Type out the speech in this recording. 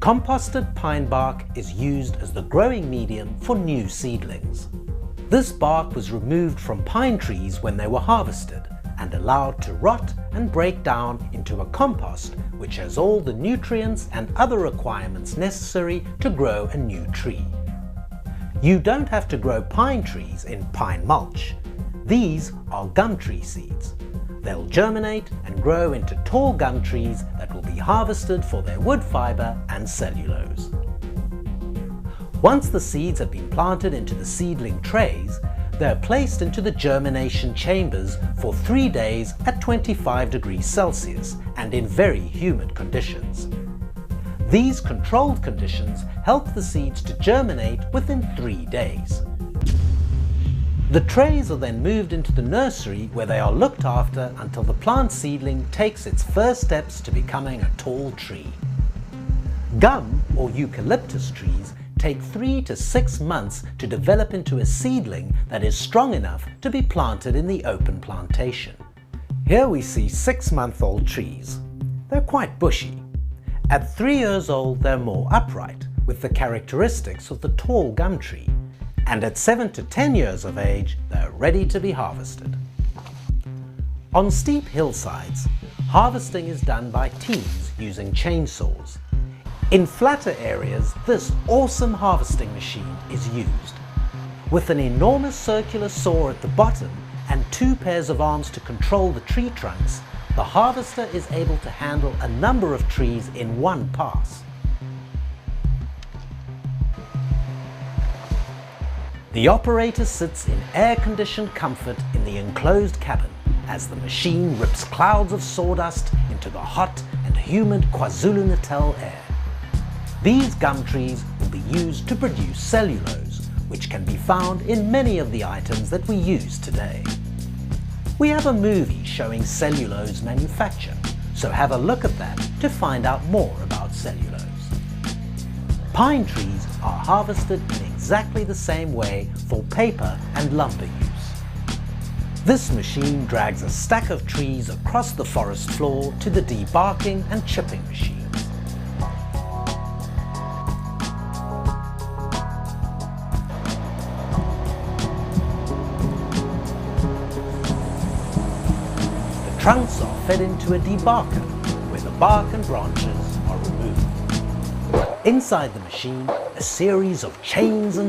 Composted pine bark is used as the growing medium for new seedlings. This bark was removed from pine trees when they were harvested and allowed to rot and break down into a compost which has all the nutrients and other requirements necessary to grow a new tree. You don't have to grow pine trees in pine mulch. These are gum tree seeds. They'll germinate and grow into tall gum trees that will be harvested for their wood fibre and cellulose. Once the seeds have been planted into the seedling trays, they are placed into the germination chambers for 3 days at 25 degrees Celsius and in very humid conditions. These controlled conditions help the seeds to germinate within 3 days. The trays are then moved into the nursery where they are looked after until the plant seedling takes its first steps to becoming a tall tree. Gum or eucalyptus trees take 3 to 6 months to develop into a seedling that is strong enough to be planted in the open plantation. Here we see 6-month-old trees. They're quite bushy. At 3 years old they're more upright, with the characteristics of the tall gum tree. And at 7 to 10 years of age, they're ready to be harvested. On steep hillsides, harvesting is done by teams using chainsaws. In flatter areas, this awesome harvesting machine is used. With an enormous circular saw at the bottom and 2 pairs of arms to control the tree trunks, the harvester is able to handle a number of trees in one pass. The operator sits in air-conditioned comfort in the enclosed cabin as the machine rips clouds of sawdust into the hot and humid KwaZulu-Natal air. These gum trees will be used to produce cellulose, which can be found in many of the items that we use today. We have a movie showing cellulose manufacture, so have a look at that to find out more about cellulose. Pine trees are harvested in exactly the same way for paper and lumber use. This machine drags a stack of trees across the forest floor to the debarking and chipping machines. The trunks are fed into a debarker, where the bark and branches are removed. Inside the machine, a series of chains and